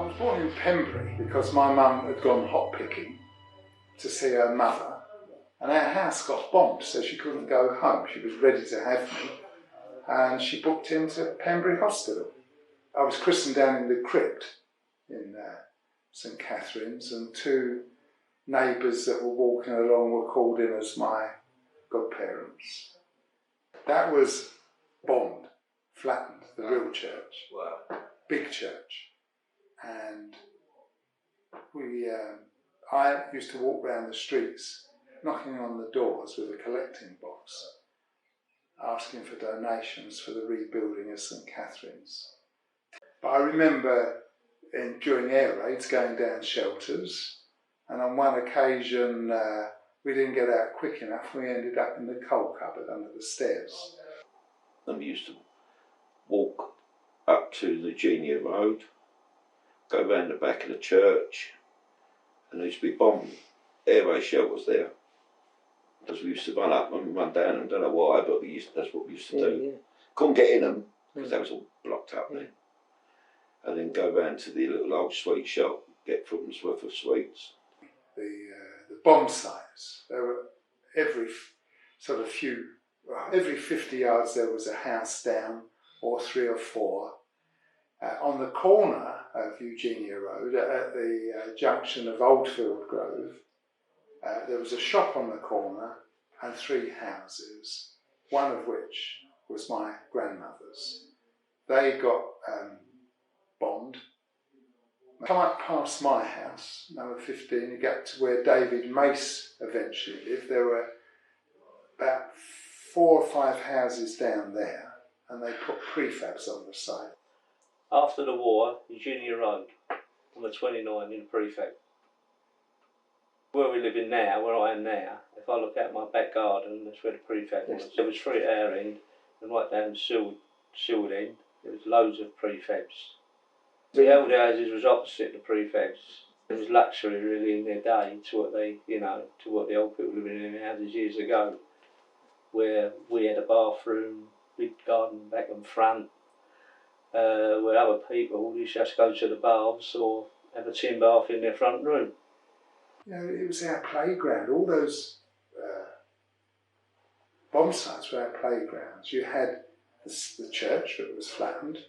I was born in Pembury because my mum had gone hot picking to see her mother, and our house got bombed, so she couldn't go home. She was ready to have me, and she booked into Pembury Hospital. I was christened down in the crypt in St Catherine's, and two neighbours that were walking along were called in as my godparents. That was bombed, flattened, the real church. Wow. Big church. And I used to walk around the streets knocking on the doors with a collecting box, asking for donations for the rebuilding of St Catherine's. But I remember during air raids going down shelters, and on one occasion we didn't get out quick enough and we ended up in the coal cupboard under the stairs. And we used to walk up to the Genia Road, go round the back of the church, and there used to be bomb air raid shelters there. Because we used to run up and run down, and I don't know why, but that's what we used to do. Yeah. Couldn't get in them, because that was all blocked up then. And then go round to the little old sweet shop, get footman's worth of sweets. The bomb sites, there were every 50 yards there was a house down, or 3 or 4. On the corner of Eugenia Road, at the junction of Oldfield Grove, there was a shop on the corner and 3 houses, one of which was my grandmother's. They got bombed. Come up past my house, number 15, you get to where David Mace eventually lived. There were about 4 or 5 houses down there, and they put prefabs on the site. After the war, Eugenia Road, on the 29 in the prefab. Where we live in now, where I am now, if I look out my back garden, that's where the prefab was. There was 3 at our end, and right down the Silwood end, there was loads of prefabs. The old houses was opposite the prefabs. It was luxury really in their day to what the old people living in the houses years ago, where we had a bathroom, big garden back and front, where other people used to just go to the baths or have a tin bath in their front room. You know, it was our playground. All those bomb sites were our playgrounds. You had the church that was flattened.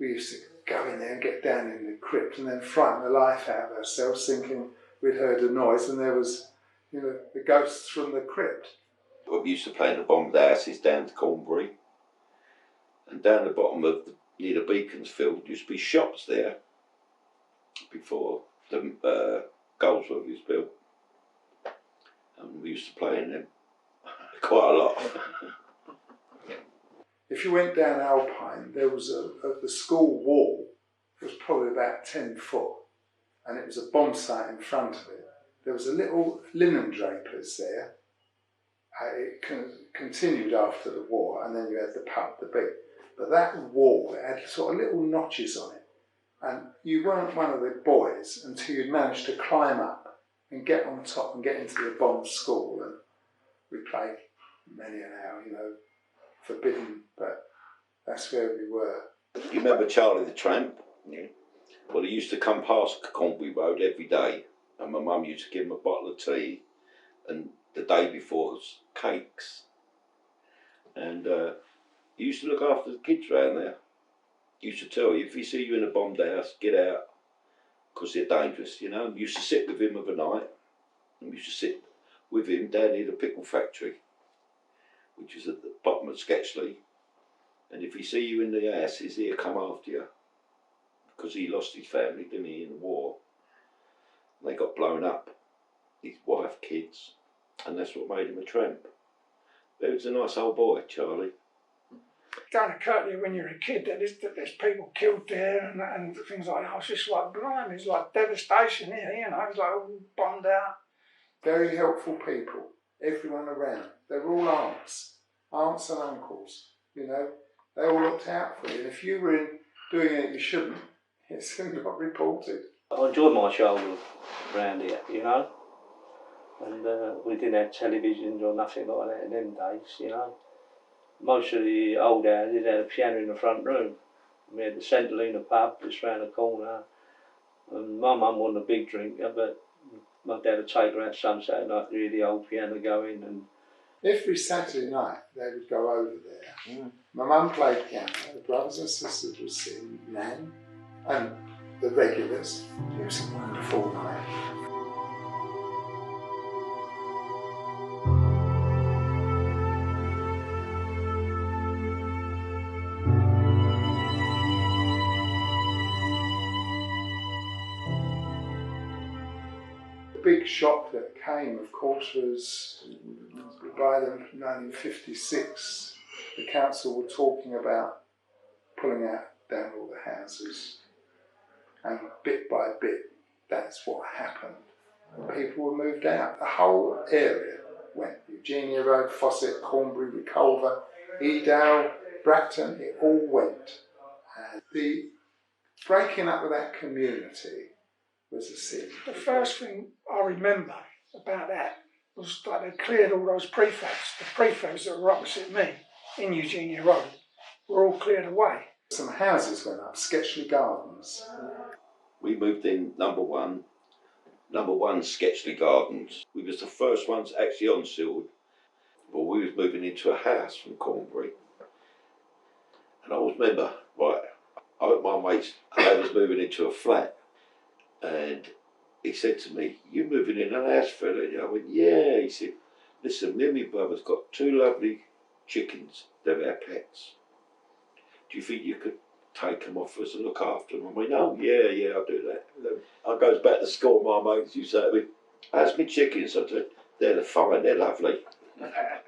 We used to go in there and get down in the crypt and then frighten the life out of ourselves, thinking we'd heard a noise and there was, the ghosts from the crypt. We used to play in the bombed houses down to Cornbury, and down the bottom of near the Beaconsfield used to be shops there before the Goldsworth was built, and we used to play in them quite a lot. If you went down Alpine, there was the school wall was probably about 10 foot, and it was a bomb site in front of it. There was a little linen drapers there. It continued after the war, and then you had the pub, the big. But that wall, it had sort of little notches on it, and you weren't one of the boys until you'd managed to climb up and get on top and get into the bomb school. And we played many an hour, forbidden, but that's where we were. You remember Charlie the Tramp? Yeah. Well, he used to come past Cornbury Road every day, and my mum used to give him a bottle of tea, and the day before was cakes. And he used to look after the kids around there. He used to tell you, if he see you in a bombed house, get out, because they're dangerous, We used to sit with him of a night, and we used to sit with him down near the pickle factory, which is at the bottom of Sketchley. And if he see you in the house, he'll come after you, because he lost his family, didn't he, in the war. And they got blown up, his wife, kids, and that's what made him a tramp. But he was a nice old boy, Charlie. Don't occur to you when you're a kid that there's people killed there and things like that. It's just like, blimey, it's like devastation here, it's like all bombed out. Very helpful people, everyone around. They were all aunts and uncles, They all looked out for you. And if you were doing it you shouldn't, it soon got reported. I enjoyed my childhood around here, and we didn't have televisions or nothing like that in them days, Most of the old houses had a piano in the front room. We had the Centralina pub just round the corner, And my mum wasn't a big drinker, but my dad would take her out some Saturday night to hear the old piano going. And every Saturday night they would go over there. My mum played piano, the brothers and sisters would sing, Nan, and the regulars. It was a wonderful night. The big shock that came, of course, was by the 1956, the council were talking about pulling down all the houses, and bit by bit, that's what happened. And people were moved out. The whole area went. Eugenia Road, Fawcett, Cornbury, Reculver, Edale, Bracton, it all went. And the breaking up of that community was a sin. The first thing I remember about that was that they cleared all those prefabs. The prefabs that were opposite me in Eugenia Road were all cleared away. Some houses went up, Sketchley Gardens. We moved in number one Sketchley Gardens. We was the first ones actually on Silwood. Well, we was moving into a house from Cornbury. And I always remember, right, I went my mates, and they was moving into a flat. And he said to me, "You moving in a house, fella?" And I went, "Yeah." He said, "Listen, me and my brother's got 2 lovely chickens. They're our pets. Do you think you could take them off us and look after them?" I went, "Oh, yeah, I'll do that." I goes back to school, my mates used to say to me, "How's my chickens?" I said, "They're fine, they're lovely.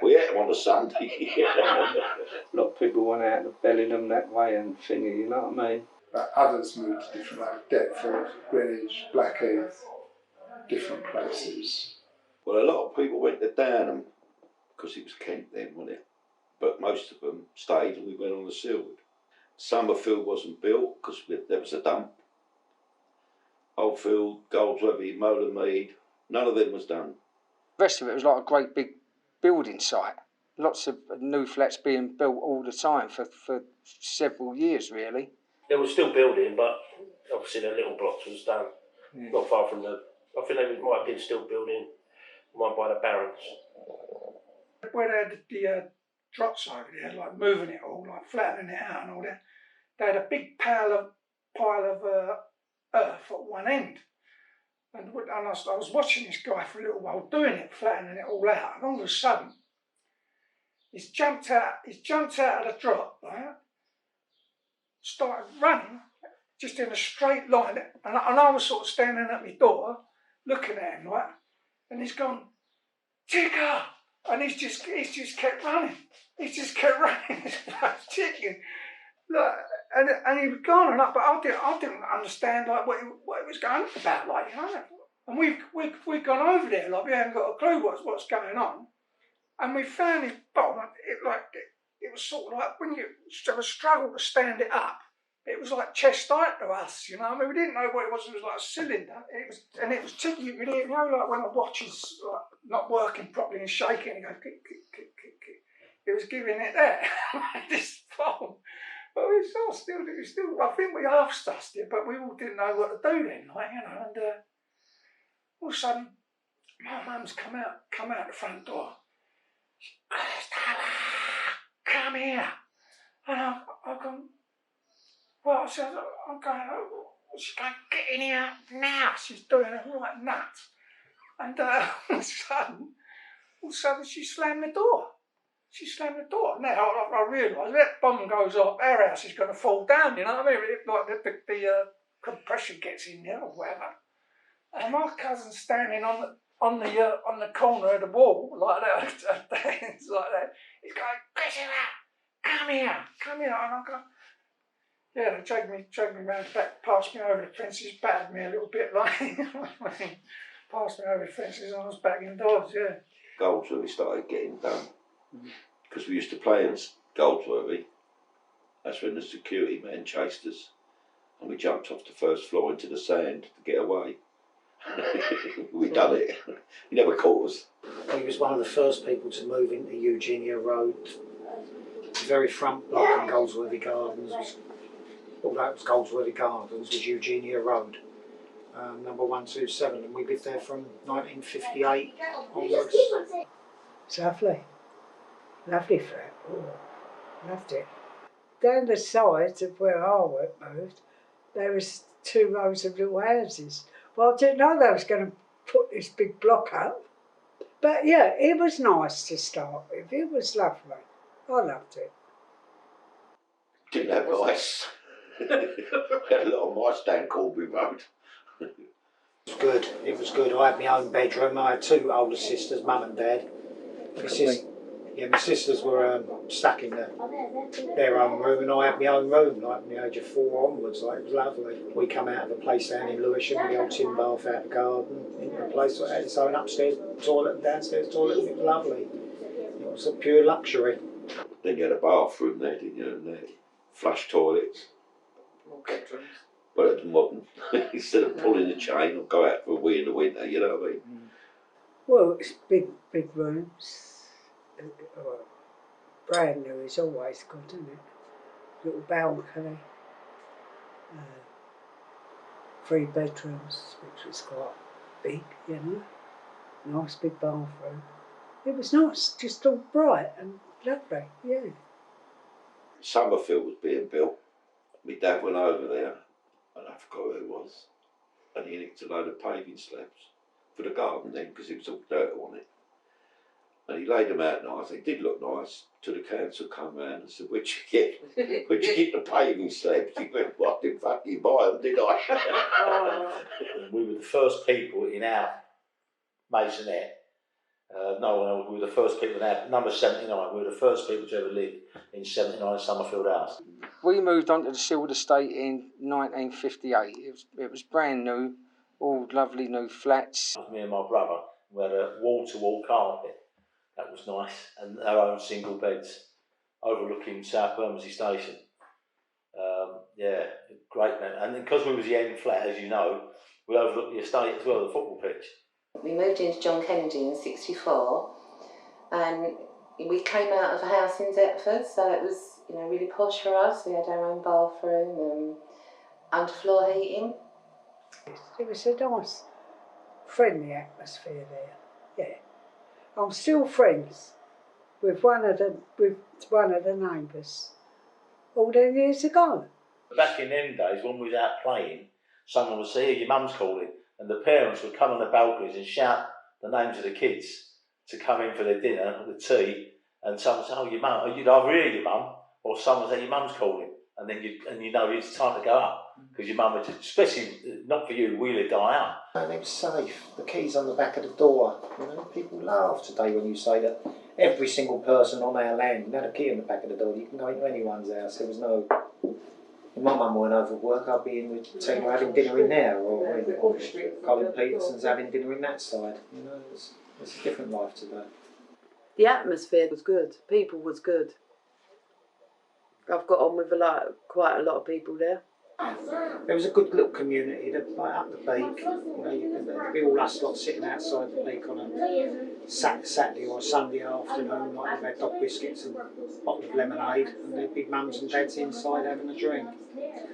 We ate them on a Sunday." a lot of people went out to Bellingham that way and thingy, you know what I mean? But others moved to different, like Deptford, Greenwich, Blackheath, different places. Well, a lot of people went to Downham because it was Kent then, wasn't it? But most of them stayed and we went on the Silwood. Summerfield wasn't built because there was a dump. Oldfield, Goldsworthy, Molarmead, none of them was done. The rest of it was like a great big building site. Lots of new flats being built all the time for several years, really. They were still building, but obviously the little blocks was done. Not far from I think they might have been still building one by the Barons. Where they had the drops over there, like moving it all, like flattening it out and all that, they had a big pile of earth at one end. And I was watching this guy for a little while doing it, flattening it all out, and all of a sudden, he's jumped out of the drop, right? Started running just in a straight line, and I was sort of standing at my door looking at him, right? And he's gone, "Ticker!" And he's just kept running. He's just kept running. This bloke's ticking. Like, and he was gone and up, but I didn't understand like what it was going on about, like, you know. And we've gone over there, like we haven't got a clue what's going on. And we found his bottom. It was sort of like when you have a struggle to stand it up. It was like chest height to us, you know. I mean, we didn't know what it was. It was like a cylinder. It was ticking. You could hear, you know, like when a watch is like not working properly and shaking, and it goes kick, kick, kick, kick, kick. It was giving it that. This phone. But we still. I think we half sussed it, but we all didn't know what to do then, like, you know. And all of a sudden, my mum's come out the front door. Come here. And I've gone, well, I said, I'm going, she's going, "Get in here now." She's doing it right nuts. And all of a sudden, she slammed the door. Now I realise that bomb goes off, our house is going to fall down, you know what I mean? Like the compression gets in there or whatever. And my cousin's standing on the corner of the wall like that, it's like that. He's going, "Get him out! Come here!" And I go, yeah, they dragged me round the back, passed me over the fences, battered me a little bit, like, passed me over the fences, and I was back indoors, yeah. Goldsworthy started getting done because we used to play in Goldsworthy. That's when the security man chased us and we jumped off the first floor into the sand to get away. We done it. He never caught us. He was one of the first people to move into Eugenia Road. The very front block in Goldsworthy Gardens, although it was Goldsworthy Gardens, was Eugenia Road. number 127, and we lived there from 1958 onwards. It's lovely. Lovely flat. Oh, loved it. Down the sides of where our work moved, there was 2 rows of little houses. Well, I didn't know they was going to put this big block up. But yeah, it was nice to start with. It was lovely. I loved it. Didn't have mice. Had a lot of mice down Corby Road. It was good. It was good. I had my own bedroom. I had 2 older sisters, mum and dad. My sisters were stuck in their own room, and I had my own room, like from the age of 4 onwards. Like, it was lovely. We come out of a place down in Lewisham, the old tin bath out the garden, into a place that had its own upstairs toilet and downstairs toilet, and it was lovely. It was a pure luxury. Then you had a bathroom there, didn't you? And flush toilets. More bedrooms. But it was modern. Instead of pulling the chain or go out for a wee in the winter, you know what I mean? Well, it's big rooms. Well, brand new is always good, isn't it? Little balcony. 3 bedrooms, which was quite big, you know. Nice big bathroom. It was nice, just all bright and lovely, yeah. Summerfield was being built. My dad went over there, and I forgot who it was, and he nicked a load of paving slabs for the garden then, because it was all dirt on it. And he laid them out nice. They did look nice till the council come round and said, where'd you get the paving slabs? He went, well, I didn't fucking buy them, did I? We were the first people in our masonette. No one else. We were the first people in our number 79. We were the first people to ever live in 79 Summerfield House. We moved on to the Silwood Estate in 1958. It was brand new, all lovely new flats. Me and my brother, we had a wall-to-wall carpet. That was nice, and our own single beds overlooking South Bermondsey Station. Yeah, great man. And because we was the end flat, as you know, we overlooked the estate as well, the football pitch. We moved into John Kennedy in '64, and we came out of a house in Deptford, so it was, you know, really posh for us. We had our own bathroom and underfloor heating. It was a nice, friendly atmosphere there, yeah. I'm still friends with one of the neighbours all them years ago. Back in them days, when we was out playing, someone would say, your mum's calling, and the parents would come on the balconies and shout the names of the kids to come in for their dinner, the tea, and someone would say, oh, your mum, you'd either hear your mum, or someone would say, your mum's calling, and then you know it's time to go up, because your mum would, especially not for you, wheel or die out. And it was safe. The key's on the back of the door. You know, people laugh today when you say that every single person on our land had a key on the back of the door. You can go into anyone's house. There was no. If my mum went over work, I'd be in with Tina having dinner in there, or Colin Peterson's having dinner in that side. You know, it's a different life today. The atmosphere was good. People was good. I've got on with quite a lot of people there. There was a good little community like up the beak. You know, there'd be all us lot sitting outside the beak on a Saturday or Sunday afternoon, like with their dog biscuits and a bottle of lemonade, and there'd be mums and dads inside having a drink.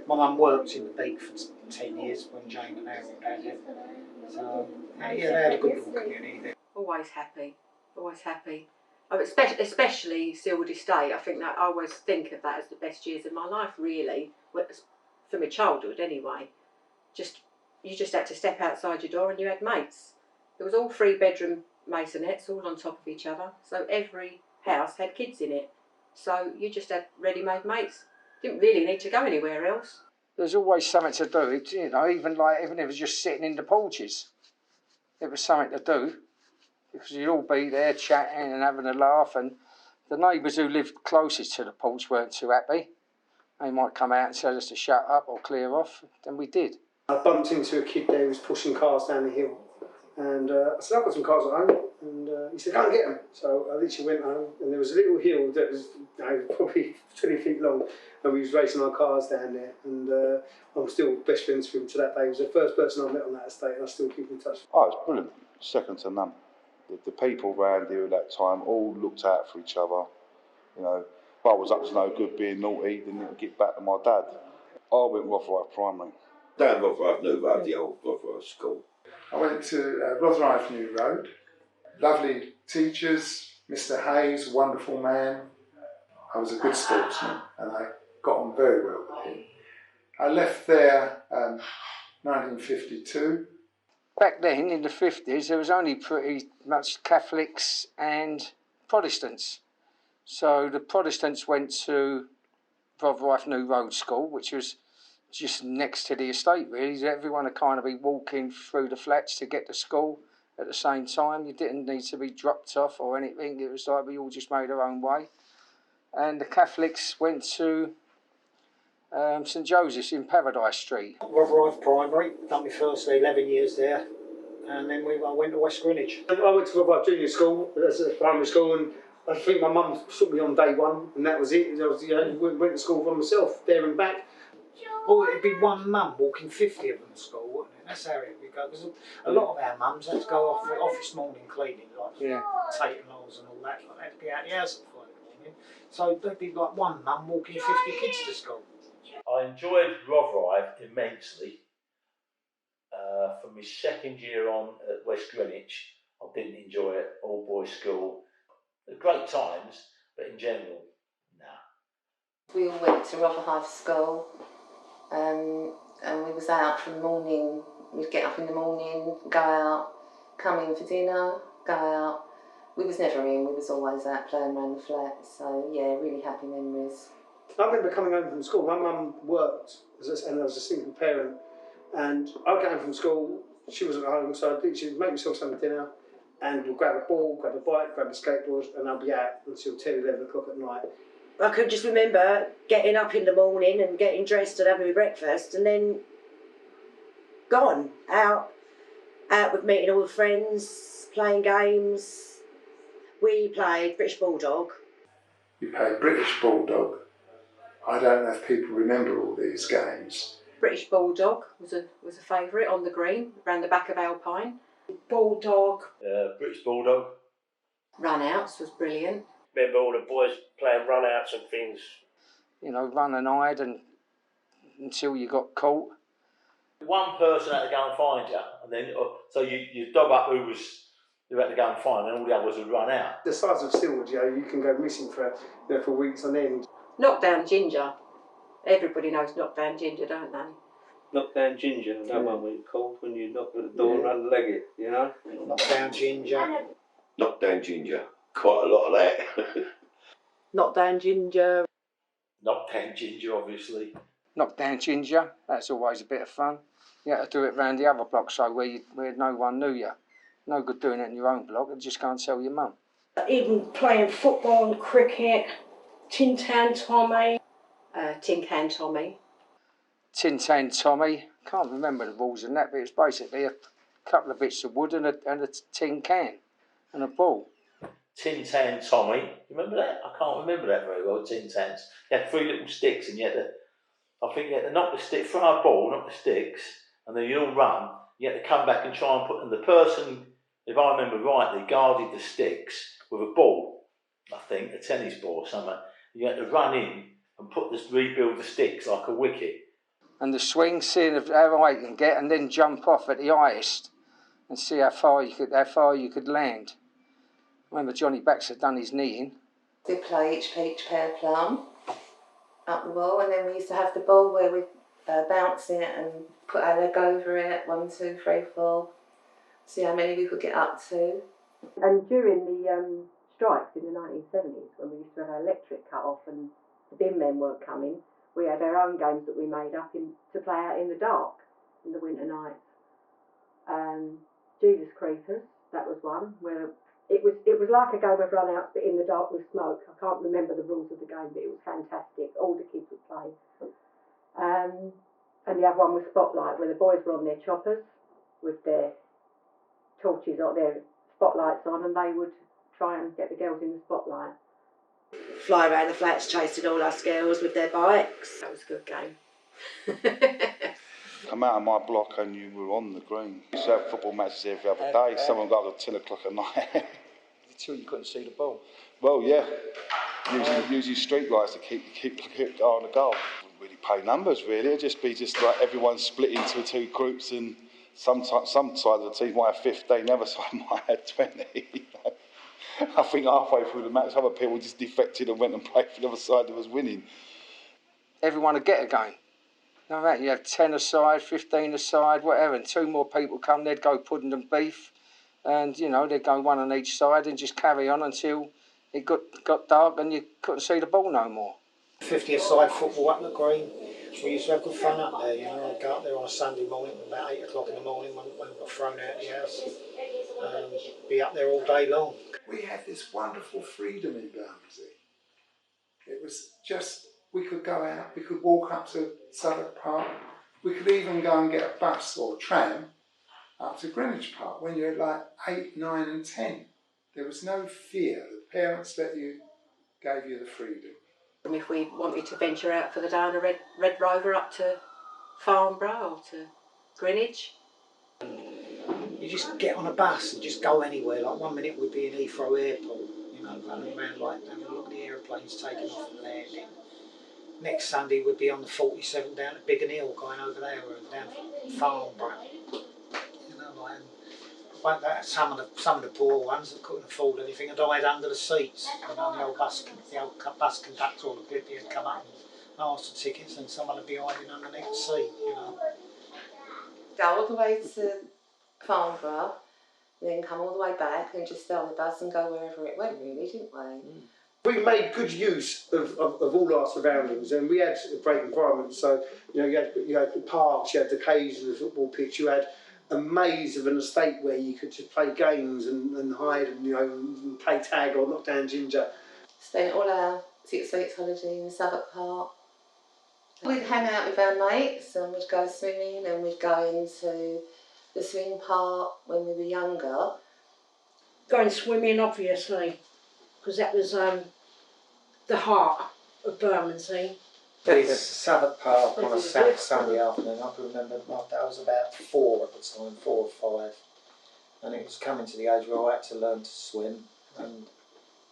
My mum worked in the beak for 10 years when Jane and Harold had it. So yeah, they had a good little community there. Always happy, always happy. Especially Silwood Estate. I think that I always think of that as the best years of my life, really. For my childhood anyway. You just had to step outside your door and you had mates. It was all 3-bedroom masonettes, all on top of each other, so every house had kids in it, so you just had ready-made mates. Didn't really need to go anywhere else. There's always something to do, you know, even if it was just sitting in the porches, it was something to do, because you'd all be there chatting and having a laugh, and the neighbours who lived closest to the porch weren't too happy. They might come out and tell us to shut up or clear off, then we did. I bumped into a kid there who was pushing cars down the hill, and I said, I've got some cars at home, and he said, go and get them. So I literally went home, and there was a little hill that was probably 20 feet long, and we was racing our cars down there, and I'm still best friends with him to that day. He was the first person I met on that estate, and I still keep in touch. Oh, it's brilliant, second to none. The people around here at that time all looked out for each other, you know. If I was up to no good being naughty, then it would get back to my dad. I went Rothwell Primary, Down Luftwaffe New Road, the old Luftwaffe school. I went to Rotherhithe New Road. Lovely teachers, Mr. Hayes, wonderful man. I was a good sportsman and I got on very well with him. I left there 1952. Back then, in the 50s, there was only pretty much Catholics and Protestants. So the Protestants went to Rotherhithe New Road School, which was just next to the estate, really. Everyone would kind of be walking through the flats to get to school at the same time. You didn't need to be dropped off or anything. It was like we all just made our own way. And the Catholics went to St Joseph's in Paradise Street. Rotherhithe Primary, done my first 11 years there, and then I went to West Greenwich. I went to Rotherhithe Junior School, as a primary school, and I think my mum took me on day one, and that was it. I was, went to school by myself, there and back. Well, it'd be one mum walking 50 of them to school, wouldn't it? That's how it would go. Because a lot of our mums had to go off for office morning cleaning, like taking laws and all that. Like, they had to be out the house at 5 in the morning. So there'd be like one mum walking 50 kids to school. I enjoyed Rotherhithe immensely. From my second year on at West Greenwich, I didn't enjoy it. All boys school, great times, but in general, nah. We all went to Rotherhithe School, and we was out from the morning. We'd get up in the morning, go out, come in for dinner, go out. We was never in. We was always out playing around the flat. So yeah, really happy memories. I remember coming home from school. My mum worked, and I was a single parent. And I'd get home from school, she wasn't at home, so she'd make myself some dinner, and we'll grab a ball, grab a bike, grab a skateboard, and I'll be out until 10, 11 o'clock at night. I could just remember getting up in the morning and getting dressed and having my breakfast, and then gone out with meeting all the friends, playing games. We played British Bulldog. We played British Bulldog. I don't know if people remember all these games. British Bulldog was a favourite on the green, around the back of Alpine. Bulldog. British Bulldog. Run-outs was brilliant. Remember all the boys playing run-outs and things. You know, run and hide until you got caught. One person had to go and find you, and then so you dub up who had to go and find, and all the others would run out. The size of Silwood, you can go missing for weeks on end. Knockdown Ginger. Everybody knows Knockdown Ginger, don't they? Knockdown Ginger, I don't know what it's called when you knock at the door and unleg it, you know? Knockdown Ginger. Knockdown Ginger. Quite a lot of that. Knockdown Ginger. Knockdown Ginger, obviously. Knockdown Ginger, that's always a bit of fun. You had to do it round the other block, so where no one knew you. No good doing it in your own block, and just go and tell your mum. Even playing football, cricket, Tin Tan Tommy. Tin Can Tommy. Tin Tan Tommy, can't remember the rules and that, but it's basically a couple of bits of wood and a tin can and a ball. Tin Tan Tommy, you remember that? I can't remember that very well. Tin Tans. You had 3 little sticks, and you had to knock the stick, throw a ball, knock the sticks, and then you all run. You had to come back and try and put. And the person, if I remember rightly, guarded the sticks with a ball. I think a tennis ball or something. You had to run in and rebuild the sticks like a wicket. And the swing, seeing how high you can get, and then jump off at the highest and see how far you could land. I remember Johnny Baxter done his knee in. We play each peach, pear, plum up the wall, and then we used to have the ball where we'd bounce it and put our leg over it, 1, 2, 3, 4, see how many we could get up to. And during the strikes in the 1970s, when we used to have our electric cut off and the bin men weren't coming, we had our own games that we made up to play out in the dark in the winter nights. Jesus Creepers, that was one where it was like a game of run-outs but in the dark with smoke. I can't remember the rules of the game, but it was fantastic. All the kids would play. And the other one was Spotlight, where the boys were on their choppers with their torches or their spotlights on, and they would try and get the girls in the spotlight. Fly around the flats chasing all us girls with their bikes. That was a good game. Come out of my block and you were on the green. You used to have football matches every other day. Someone got up at 10 o'clock at night. Until you couldn't see the ball. Well, yeah. Using street lights to keep eye on the goal. Really pay numbers really. It'd just be like everyone split into 2 groups, and some side of the team might have 15, the other side might have 20. I think halfway through the match, other people just defected and went and played for the other side that was winning. Everyone would get a game. You know that? You have 10 aside, 15 aside, whatever, and 2 more people come, they'd go pudding and beef, and you know, they'd go 1 on each side and just carry on until it got dark and you couldn't see the ball no more. 50-a-side football up the green. We used to have good fun up there, you know. I'd go up there on a Sunday morning, about 8 o'clock in the morning when we got thrown out of the house. Be up there all day long. We had this wonderful freedom in Bermondsey. It was just, we could go out, we could walk up to Southwark Park, we could even go and get a bus or tram up to Greenwich Park when you were like 8, 9 and 10. There was no fear. The parents gave you the freedom. And if we wanted to venture out for the day on a Red Rover up to Farnborough or to Greenwich. You just get on a bus and just go anywhere. Like 1 minute we'd be in Heathrow Airport, you know, running around like having a look at the aeroplanes taking off and landing. Next Sunday we'd be on the 47 down to Biggin Hill, going over there, or down Farnborough. You know, like that. Some of the poor ones that couldn't afford anything had died under the seats. You know, the old bus conductor or the people would come up and ask for tickets, and someone would be hiding underneath the seat. You know. Go all the way to Farnborough, then come all the way back and just stay on the bus and go wherever it went, really, didn't we? We made good use of all our surroundings, and we had a great environment. So, you know, you had the parks, you had the caves and the football pitch, you had a maze of an estate where you could just play games and hide and, you know, and play tag or knock down ginger. Spent all our 6 weeks holiday in Southwark Park. We'd hang out with our mates and we'd go swimming, and we'd go into the swing park when we were younger. Going swimming, obviously, because that was the heart of Bermondsey. It's Southwark Park on a Sunday afternoon. I can remember I was about 4 at the time, 4 or 5, and it was coming to the age where I had to learn to swim. And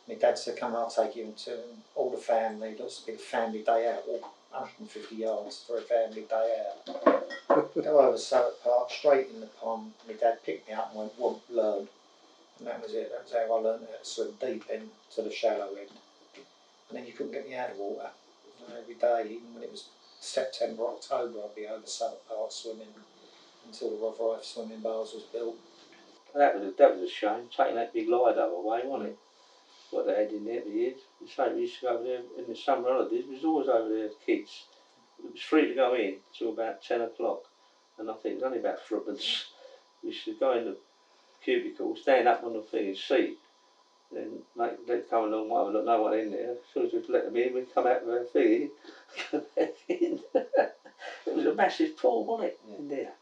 my dad said, "Come, I'll take you into all the family. It was a big family day out, all 150 yards for a family day out." Go over Southwark Park, straight in the pond. My dad picked me up and went, "Well, learn," and that was it. That was how I learned how to swim deep into the shallow end. And then you couldn't get me out of the water. Every day, even when it was September, October, I'd be over Southwark Park swimming until the Luftwaffe swimming bars was built. That was a shame, taking that big Lido away, wasn't it? What they had in there for years. The same, we used to go over there in the summer holidays. We was always over there as kids. It was free to go in till about 10 o'clock, and I think it was only about threepence. We used to go in the cubicle, stand up on the thing, seat. Then they'd come along, well, there's no one in there. As soon as we'd let them in, we'd come out with our thingy, come back in. It was a massive pool, wasn't it, in there?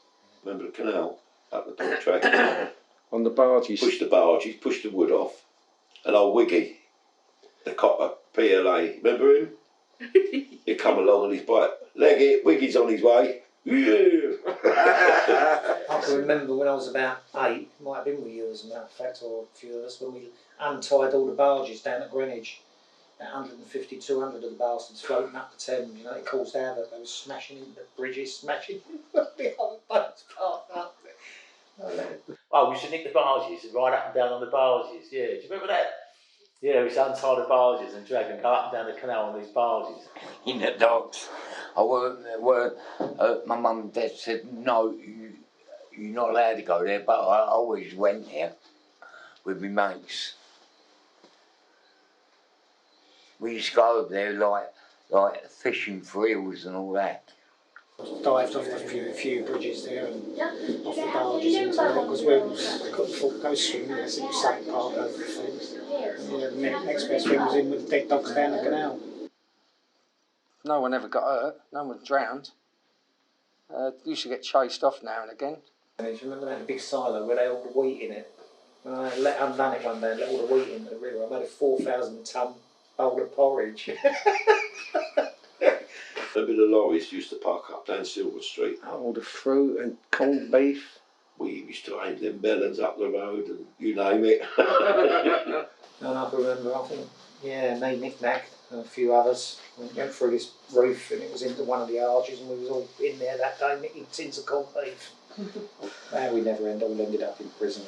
Remember the canal up the dog track? On the barges. Push the barges, push the wood off. And old Wiggy, the copper, PLA, remember him? He'd come along on his bike, leg it, Wiggy's on his way. Yeah. I can remember when I was about 8, might have been with you as a matter of fact, or a few of us, when we untied all the barges down at Greenwich. About 150, 200 of the bastards floating up the Thames, you know, it caused havoc. They were smashing into the bridges, smashing the other boats parked up there. Oh, we used to nick the barges and ride up and down on the barges, yeah. Do you remember that? Yeah, we used to untie the barges and drag them, go up and down the canal on these barges. In the docks. I weren't my mum and dad said, "No, you're not allowed to go there," but I always went there with my mates. We used to go over there like fishing for eels and all that. Dived off a few bridges there and off the barges into there, because we couldn't afford to go swimming unless it was Southwark Park over the fence. Yeah, the next best thing was in with the dead dogs down the canal. No one ever got hurt, no one drowned. Used to get chased off now and again. Do you remember that big silo where they had all the wheat in it? When I undone it one day and let all the wheat into the river, I made a 4,000-ton bowl of porridge. Remember the lorries used to park up down Silwood Street? All the fruit and corned beef. We used to aim them melons up the road and you name it. And I can remember, I think, yeah, me knick-knack, and a few others. We went through this roof and it was into one of the arches, and we was all in there that day nicking tins of corned beef. We never all ended up in prison.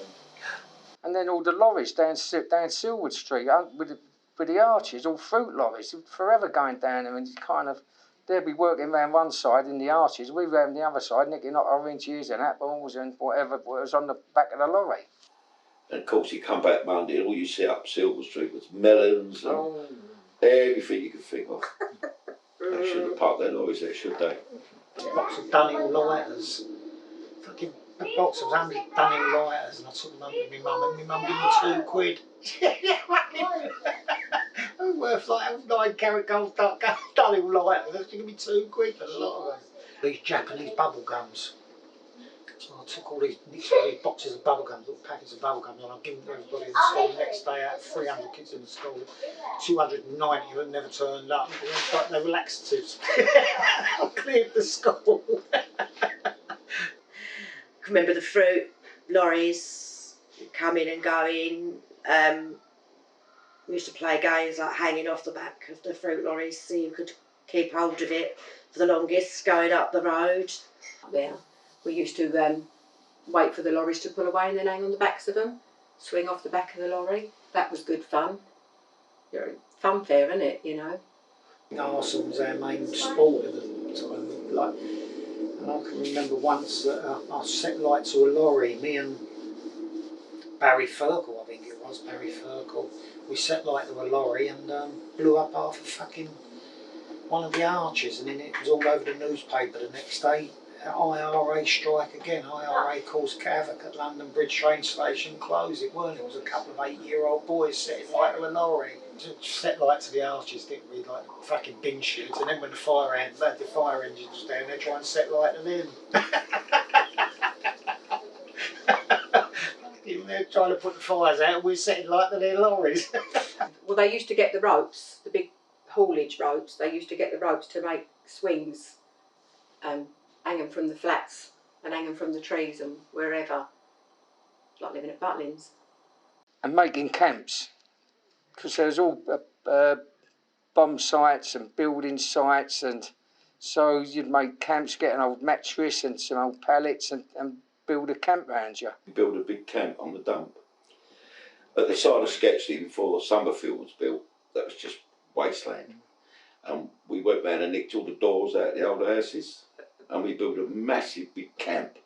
And then all the lorries down Silwood Street with the arches, all fruit lorries, forever going down there, and kind of, they'd be working around one side in the arches, we were on the other side, nicking up oranges and apples and whatever was on the back of the lorry. And of course, you come back Monday, and all you see up Silwood Street was melons and everything you could think of. They shouldn't have parked their lorries there, should they? Box of Dunhill lighters. Fucking a box of 100 Dunhill lighters, and I took them to my mum, and my mum gave me £2. They were worth like 9 carat gold Dunhill lighters. She gave me £2 for a lot of them. These Japanese bubble gums. So I took all these boxes of bubble gums, little packets of bubble gums, and I gave them to everybody in the school. The next day, out of 300 kids in the school, 290 of them never turned up. They were laxatives. I cleared the school. I remember the fruit lorries coming and going. We used to play games like hanging off the back of the fruit lorries so you could keep hold of it for the longest going up the road. Yeah, we used to wait for the lorries to pull away and then hang on the backs of them, swing off the back of the lorry. That was good fun. Fun fair, isn't it, you know? Arson was our main sport at the time. And I can remember once that I set light to a lorry, me and Barry Ferkel, I think it was, Barry Ferkel. We set light to a lorry and blew up half of fucking one of the arches, and then it was all over the newspaper the next day. IRA strike again, IRA caused havoc at London Bridge train station, close it, weren't it? It was a couple of 8-year-old boys setting light to a lorry. Set light to the arches, didn't we, like fucking bin shoots, and then when the fire engines was down, they try and set light to them. They're trying to put the fires out, and we're setting light to their lorries. Well, they used to get the ropes, the big haulage ropes, they used to get the ropes to make swings, hang them from the flats and hang them from the trees and wherever. Like living at Butlins. And making camps, because there was all bomb sites and building sites, and so you'd make camps, get an old mattress and some old pallets and build a camp around you. We built a big camp on the dump. At the side of Sketchley, before Summerfield was built, that was just wasteland. And we went round and nicked all the doors out of the old houses, and we built a massive big camp.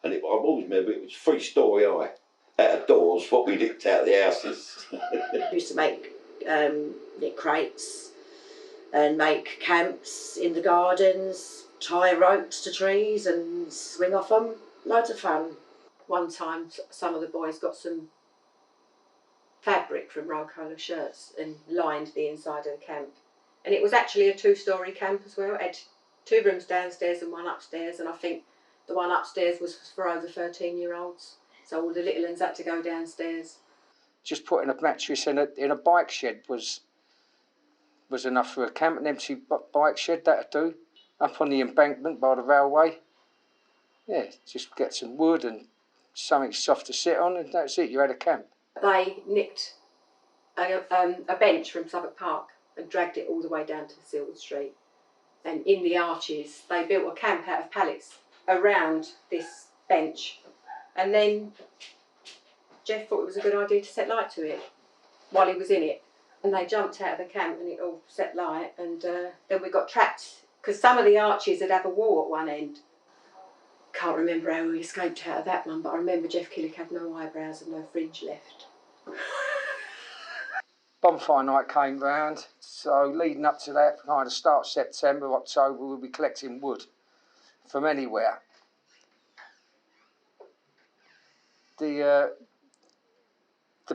And I always remember it was 3-story high. Out of doors, what we nicked out of the houses. We used to make knit crates and make camps in the gardens, tie ropes to trees and swing off them. Loads of fun. One time, some of the boys got some fabric from roll-collar shirts and lined the inside of the camp. And it was actually a 2-story camp as well. It had 2 rooms downstairs and 1 upstairs, and I think the one upstairs was for over 13-year-olds. So all the little ones had to go downstairs. Just putting a mattress in a bike shed was enough for a camp. An empty bike shed, that'd do. Up on the embankment by the railway. Yeah, just get some wood and something soft to sit on, and that's it. You had a camp. They nicked a bench from Southwark Park and dragged it all the way down to Silwood Street. And in the arches, they built a camp out of pallets around this bench. And then Jeff thought it was a good idea to set light to it while he was in it. And they jumped out of the camp and it all set light. And then we got trapped, because some of the arches would have a wall at one end. Can't remember how we escaped out of that one, but I remember Jeff Killick had no eyebrows and no fringe left. Bonfire night came round, so leading up to that, kind of start September, October, we'll be collecting wood from anywhere. The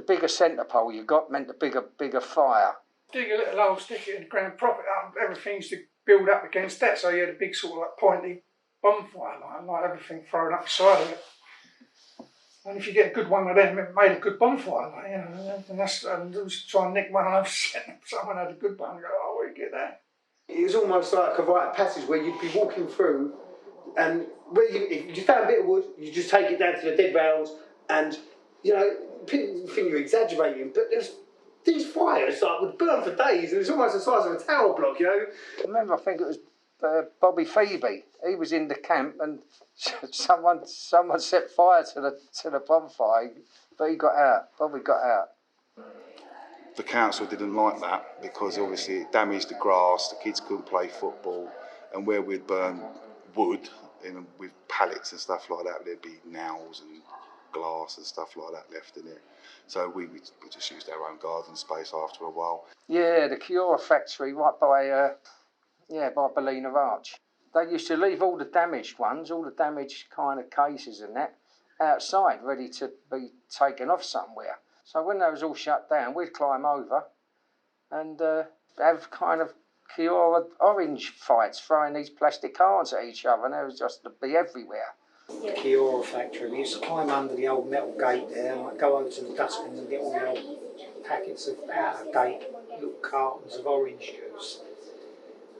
bigger centre pole you got meant the bigger fire. Dig a little hole, stick it in the ground, prop it up, everything used to build up against that, so you had a big sort of like pointy bonfire line, like everything thrown up the side of it. And if you get a good one of them, it made a good bonfire, like, you know. And I was trying to nick one over, someone had a good one, and go, oh, where you get that? It was almost like a rite of passage where you'd be walking through, and if you found a bit of wood, you just take it down to the dead rails, and you know, people think you're exaggerating, but there's these fires like would burn for days, and it's almost the size of a tower block, you know. I remember, I think it was Bobby Phoebe. He was in the camp, and someone set fire to the bonfire, but he got out. Bobby got out. The council didn't like that because obviously it damaged the grass, the kids couldn't play football, and where we'd burn wood with pallets and stuff like that, there'd be nails and glass and stuff like that left in it. So we just used our own garden space after a while. Yeah, the Cura factory right by Bellina Arch. They used to leave all the damaged ones, all the damaged kind of cases and that, outside, ready to be taken off somewhere. So when they was all shut down, we'd climb over and have kind of Cura orange fights, throwing these plastic cards at each other, and they was just to be everywhere. The Cura factory, we used to climb under the old metal gate there, and like, go over to the dustbins and get all the old packets of out-of-date little cartons of orange juice.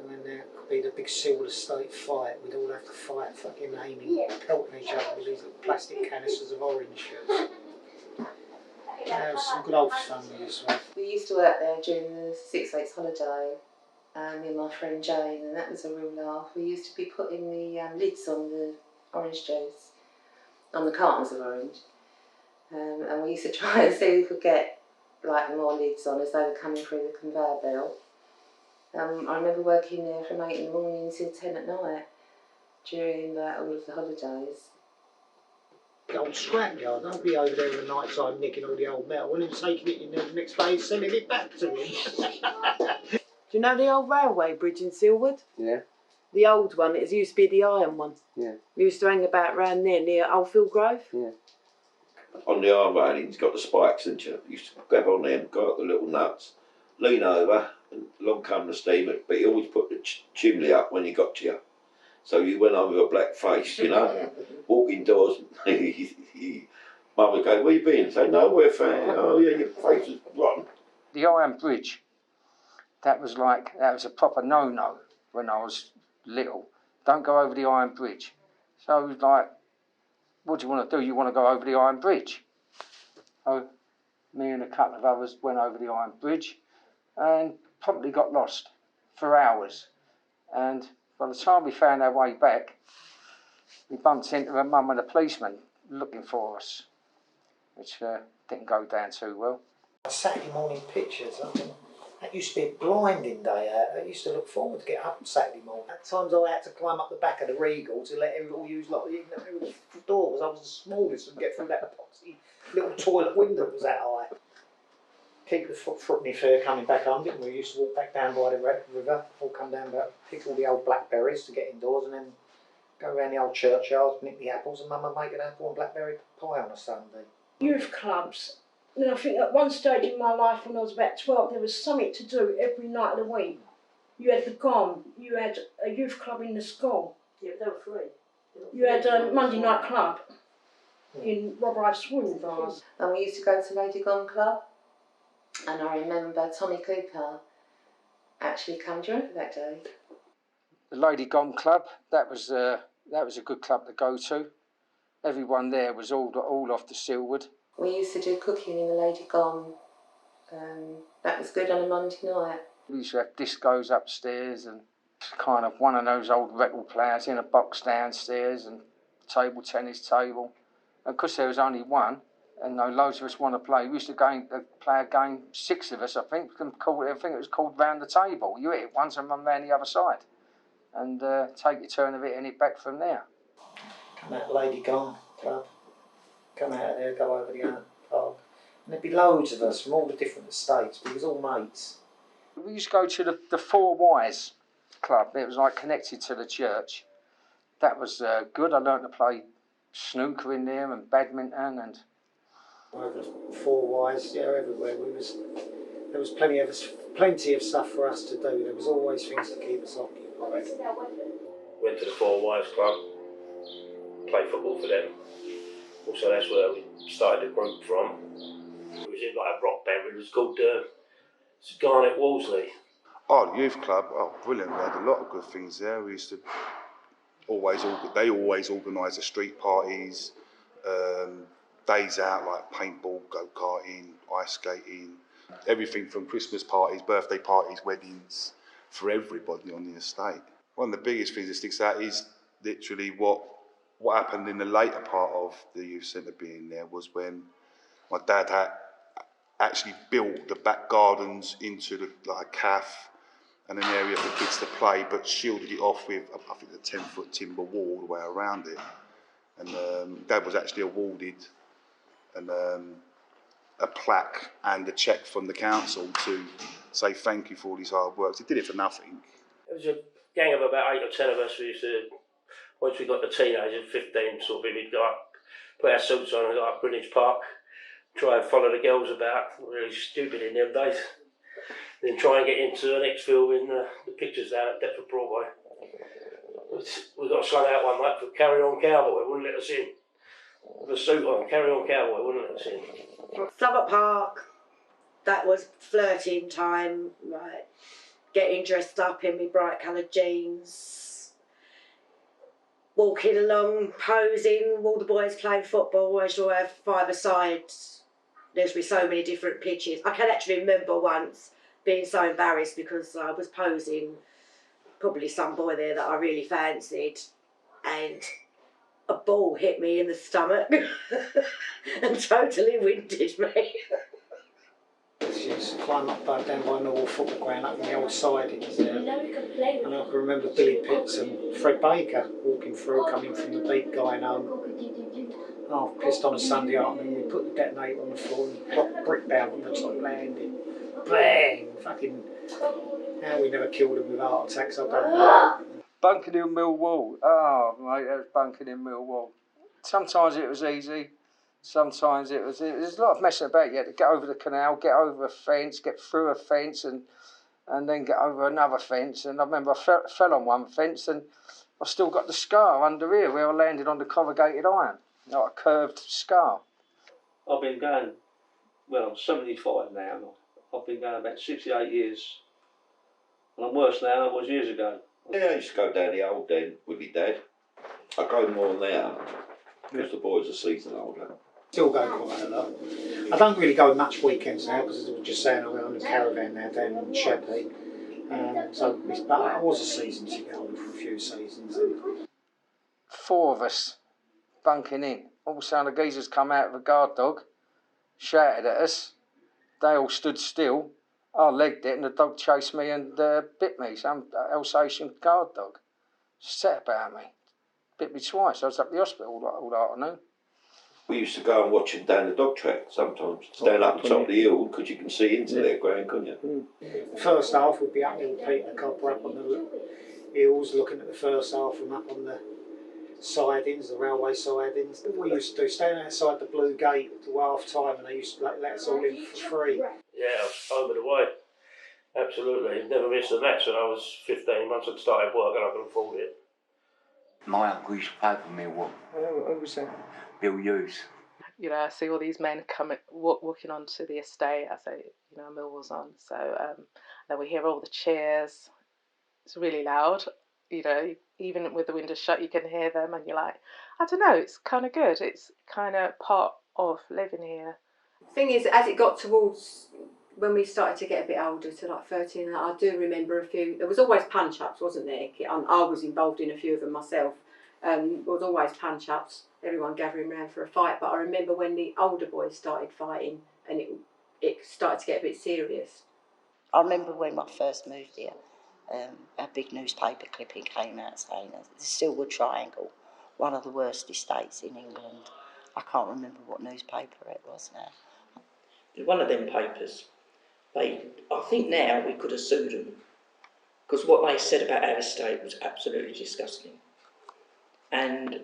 And then there could be the big Silwood Estate fight. We'd all have to fight, fucking aiming, pelting each other with these little plastic canisters of orange juice. Yeah, it was some good old fun as well. We used to work there during the 6 weeks holiday, me and my friend Jane, and that was a real laugh. We used to be putting the lids on the orange juice, on the cartons of orange, and we used to try and see if we could get like more lids on as they were coming through the conveyor belt. I remember working there from 8 in the morning until 10 at night during all of the holidays. The old scrapyard, I'd be over there at night time nicking all the old metal and then taking it in there the next day and sending it back to him. Do you know the old railway bridge in Silwood? Yeah. The old one, it used to be the iron one. Yeah. We used to hang about round there near Oldfield Grove. Yeah. On the arm railings, got the spikes, didn't you? You used to grab on them, go up the little nuts, lean over, and along come the steamer, but you always put the chimney up when you got to you. So you went on with a black face, you know, walk indoors, Mum would go, where you been? Say, nowhere, fan. Oh yeah, your face is rotten. The iron bridge, that was a proper no-no when I was little. Don't go over the iron bridge. So it was like, what do you want to do? You want to go over the iron bridge? So me and a couple of others went over the iron bridge and promptly got lost for hours. And by the time we found our way back, we bumped into a mum and a policeman looking for us, which didn't go down too well. Saturday morning pictures, I mean, that used to be a blinding day out. I used to look forward to get up on Saturday morning. At times I had to climb up the back of the Regal to let everyone use like the doors. I was the smallest and get through that epoxy little toilet window that was that high. Keep the footpenny fair coming back home, didn't we? We used to walk back down by the river, all come down, pick all the old blackberries to get indoors and then go around the old churchyards, nick the apples, and Mum would make an apple and blackberry pie on a Sunday. Youth clubs. And I think at one stage in my life when I was about 12, there was something to do every night of the week. You had the GOM, you had a youth club in the school. Yeah, they were free. You had a Monday night club in Rob Ives Swim Bars. And we used to go to Lady Gone Club, and I remember Tommy Cooper actually come drunk that day. The Lady Gone Club, that was a good club to go to. Everyone there was all off the Silwood. We used to do cooking in the Lady Gone. That was good on a Monday night. We used to have discos upstairs and kind of one of those old record players in a box downstairs and table tennis table. And because there was only one, and loads of us want to play, we used to play a game, 6 of us, I think it was called Round the Table. You hit it once and run round the other side and take your turn of hitting it back from there. Come out Lady Gone Club, come out of there, go over the park. And there'd be loads of us from all the different estates, we was all mates. We used to go to the Four Wise Club. It was like connected to the church. That was good. I learned to play snooker in there and badminton and... Over the Four Wise, yeah, everywhere. There was plenty of stuff for us to do. There was always things to keep us occupied. Went to the Four Wives Club, played football for them. Also, that's where we started the group from. It was in like a rock band. It was called Garnet Wolseley. Oh, the youth club, oh brilliant. We had a lot of good things there. We used to they always organised the street parties, days out like paintball, go-karting, ice skating. Everything from Christmas parties, birthday parties, weddings, for everybody on the estate. One of the biggest things that sticks out is literally what happened in the later part of the youth centre being there was when my dad had actually built the back gardens into like a cafe and an area for kids to play, but shielded it off with, I think, a 10-foot timber wall all the way around it. And Dad was actually awarded a plaque and a cheque from the council to say thank you for all his hard work. He did it for nothing. It was a gang of about 8 or 10 of us. We used to, once we got to teenagers, 15 sort of, we'd go up, put our suits on and go up Greenwich Park, try and follow the girls about, really stupid in them days. Then try and get into the next film in the pictures down at Deptford Broadway. We got slung out one night for Carry On Cowboy, wouldn't let us in. With a suit on, Carry On Cowboy, wouldn't let us in. Southwark Park, that was flirting time, right? Getting dressed up in my bright coloured jeans, walking along, posing, all the boys playing football, as you'll have 5-a-side. There's be so many different pitches. I can actually remember once being so embarrassed because I was posing, probably some boy there that I really fancied, and a ball hit me in the stomach and totally winded me. She used to climb up down by Norwood football ground up in the old sidings there. And I can remember Billy Pitts and Fred Baker walking through, coming from the beat going home. Half pissed on a Sunday afternoon, we put the detonator on the floor and dropped brick down on the top landing. Bang! Fucking, how we never killed them with heart attacks, I don't know. Bunking in Millwall. Oh, mate, that was bunking in Millwall. Sometimes it was easy. Sometimes there's a lot of messing about. You had to get over the canal, get over a fence, get through a fence, and then get over another fence. And I remember I fell on one fence, and I still got the scar under here where I landed on the corrugated iron, like a curved scar. I've been going, well, I'm 75 now. I've been going about 68 years, and I'm worse now than I was years ago. Yeah, I used to go down the old den with my dad. I go more now because the boys are season older. Still go quite a lot. I don't really go much weekends now because as I was just saying, I'm on a caravan now down in Sheppey. But I was a season ticket holder for a few seasons. Four of us bunking in. All of a sudden the geezers come out of a guard dog, shouted at us. They all stood still. I legged it and the dog chased me and bit me, some Alsatian guard dog. Set about me. Bit me twice. I was up the hospital all afternoon. We used to go and watch them down the dog track sometimes. Stand up on top of the hill because you can see into their ground, couldn't you? The first half would be up in Peter Copper up on the hills, looking at the first half from up on the sidings, the railway sidings. We used to do, stand outside the Blue Gate to half time, and they used to let us all in for free. Yeah, home and away. Absolutely. Never missed a match when I was 15. Once I'd started work and I could afford it. My uncle used to play for Millwall. Who was that? Bill Hughes. You know, I see all these men coming, walking onto the estate. I say, you know, Millwall's on. So then we hear all the cheers. It's really loud. You know, even with the windows shut, you can hear them, and you're like, I don't know. It's kind of good. It's kind of part of living here. Thing is, as it got towards when we started to get a bit older, to like 13, I do remember a few. There was always punch-ups, wasn't there? I was involved in a few of them myself. There was always punch-ups, everyone gathering around for a fight. But I remember when the older boys started fighting, and it started to get a bit serious. I remember when I first moved here, a big newspaper clipping came out saying the Silwood Triangle, one of the worst estates in England. I can't remember what newspaper it was now. One of them papers. I think now we could have sued them because what they said about our estate was absolutely disgusting. And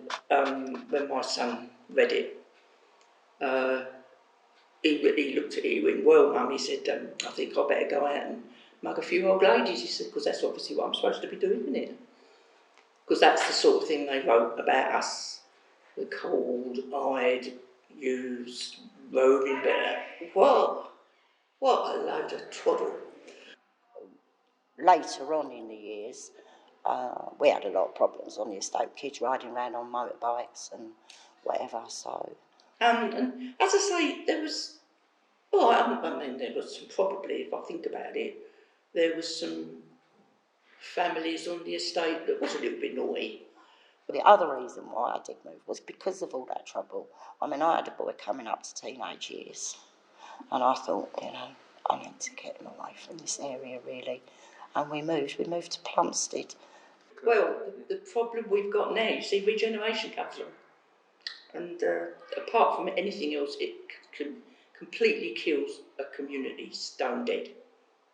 when my son read it, he looked at it, he went, well, Mum, he said, I think I better go out and mug a few old ladies, he said, because that's obviously what I'm supposed to be doing, isn't it? Because that's the sort of thing they wrote about us. The cold-eyed, used, roving bear. What a load of twaddle. Later on in the years, we had a lot of problems on the estate, kids riding around on motorbikes and whatever, so... And as I say, there was Well, I mean, there was some, probably, if I think about it, there was some families on the estate that was a little bit naughty. The other reason why I did move was because of all that trouble. I mean, I had a boy coming up to teenage years, and I thought, you know, I need to get him away from this area, really. And we moved to Plumstead. Well, the problem we've got now, you see, regeneration comes along. And apart from anything else, it completely kills a community stone dead.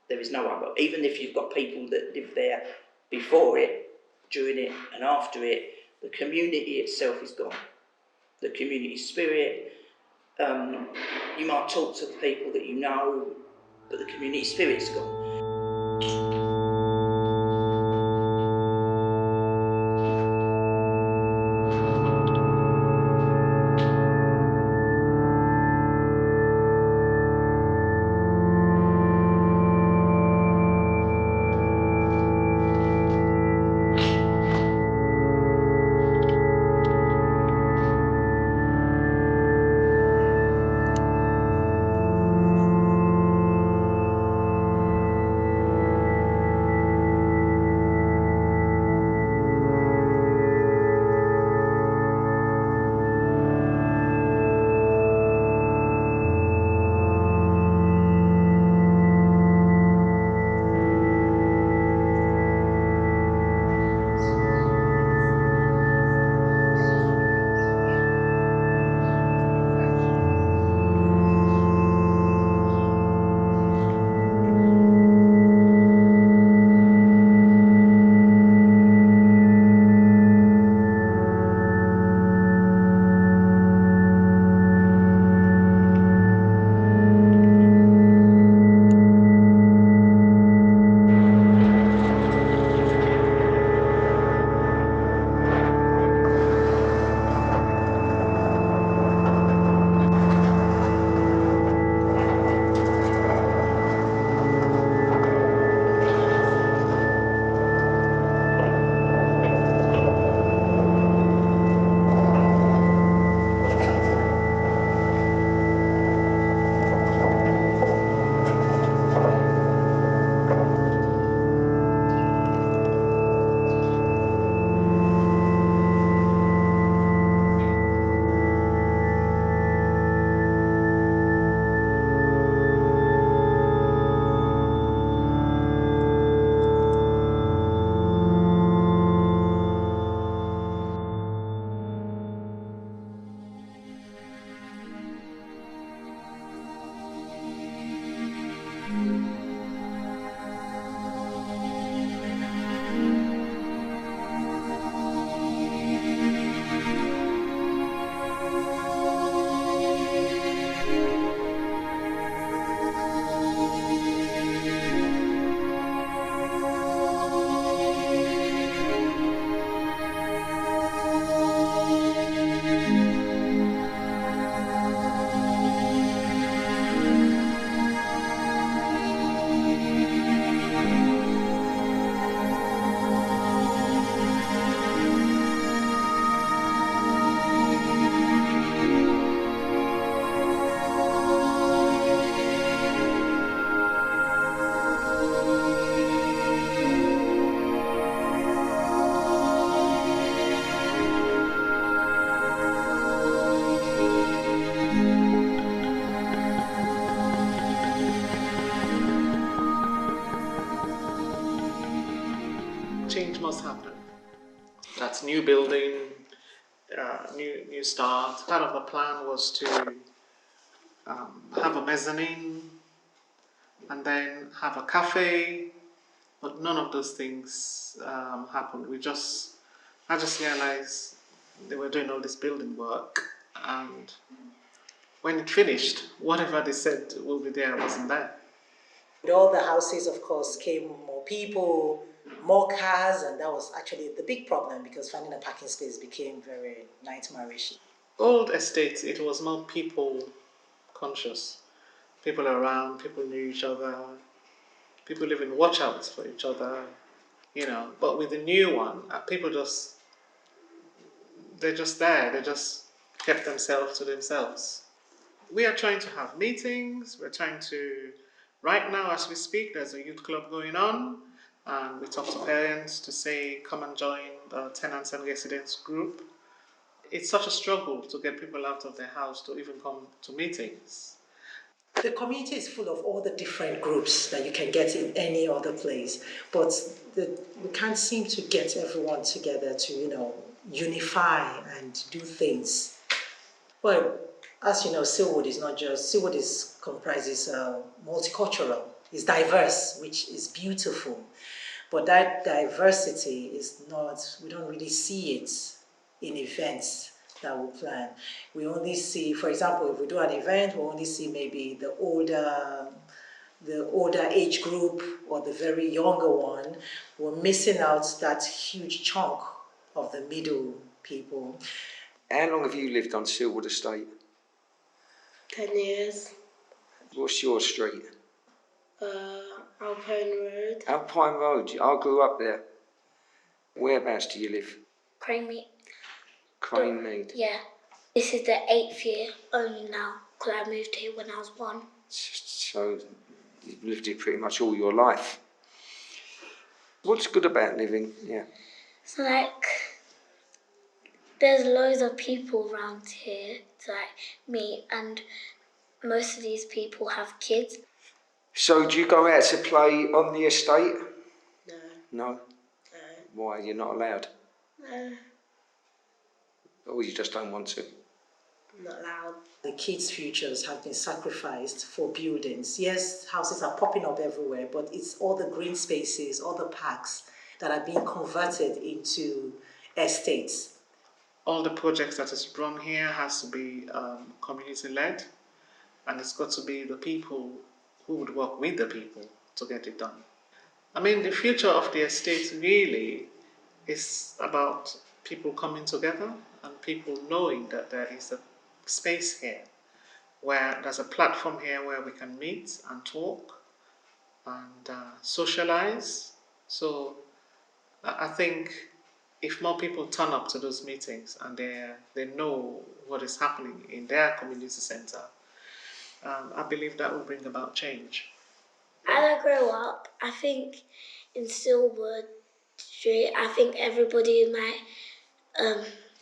There is no other. Even if you've got people that live there before it, during it and after it, the community itself is gone. The community spirit, you might talk to the people that you know, but the community spirit's gone. Change must happen. That's new building, new start. Part of the plan was to have a mezzanine and then have a cafe, but none of those things happened. I just realized they were doing all this building work, and when it finished, whatever they said will be there wasn't there. With all the houses, of course, came more people, more cars, and that was actually the big problem because finding a parking space became very nightmarish. Old estates, it was more people conscious. People around, people knew each other, people live in watch outs for each other, you know. But with the new one, people they're just there, they just kept themselves to themselves. we are trying to have meetings. We're trying to, right now as we speak, there's a youth club going on, and we talk to parents to say, come and join the tenants and residents group. It's such a struggle to get people out of their house to even come to meetings. The community is full of all the different groups that you can get in any other place, but we can't seem to get everyone together to, unify and do things. Well, as you know, Silwood comprises multicultural, it's diverse, which is beautiful, but that diversity is not, we don't really see it in events that we plan. We only see, for example, if we do an event, we only see maybe the older age group or the very younger one. We're missing out that huge chunk of the middle people. How long have you lived on Silwood Estate? 10 years. What's your street? Alpine Road. Alpine Road. I grew up there. Whereabouts do you live? Cranemead. Cranemead. Yeah. This is the 8th year only now, because I moved here when I was 1. So you've lived here pretty much all your life. What's good about living here? It's like, there's loads of people around here to meet, and most of these people have kids. So do you go out to play on the estate? No. No? No. Why? You're not allowed? No. Or you just don't want to? Not allowed. The kids' futures have been sacrificed for buildings. Yes, houses are popping up everywhere, but it's all the green spaces, all the parks that are being converted into estates. All the projects that is run here has to be community-led, and it's got to be the people who would work with the people to get it done. I mean, the future of the estate really is about people coming together and people knowing that there is a space here, where there's a platform here where we can meet and talk and socialize. So I think if more people turn up to those meetings and they know what is happening in their community centre, I believe that will bring about change. As I grow up, I think in Silwood Street, I think everybody might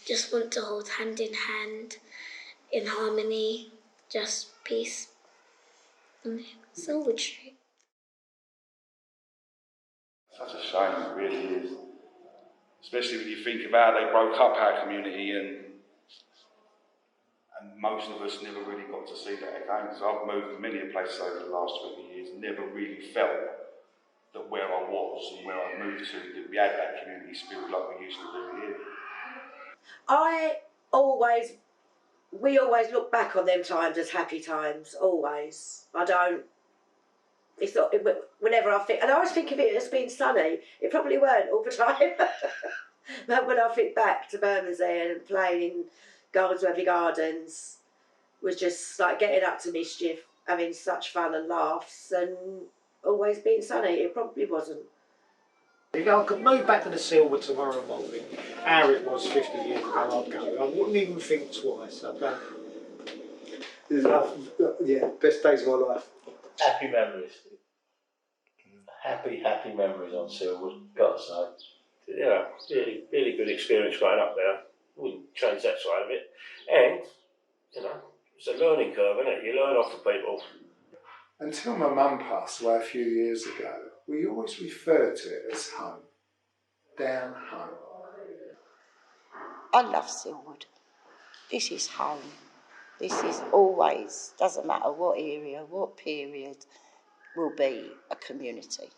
just want to hold hand in hand, in harmony, just peace. Silwood Street. Such a shame, it really is. Especially when you think of how they broke up our community, and most of us never really got to see that again. So I've moved many places over the last 20 years and never really felt that where I was and where I moved to, that we had that community spirit like we used to do here. We always look back on them times as happy times, always. It's not, whenever I think, and I always think of it as being sunny. It probably weren't all the time. But when I think back to Bermondsey and playing in Gardensworthy Gardens, was just like getting up to mischief, having such fun and laughs, and always being sunny. It probably wasn't. If I could move back to the Silwood tomorrow morning, how it was 50 years ago, I'd go. I wouldn't even think twice. Yeah, best days of my life. Happy memories. Happy memories on Silwood, got to say. Yeah, really good experience growing up there. Wouldn't change that side of it. And, it's a learning curve, isn't it? You learn off the people. Until my mum passed away a few years ago, we always referred to it as home. Down home. I love Silwood. This is home. This is always, doesn't matter what area, what period, will be a community.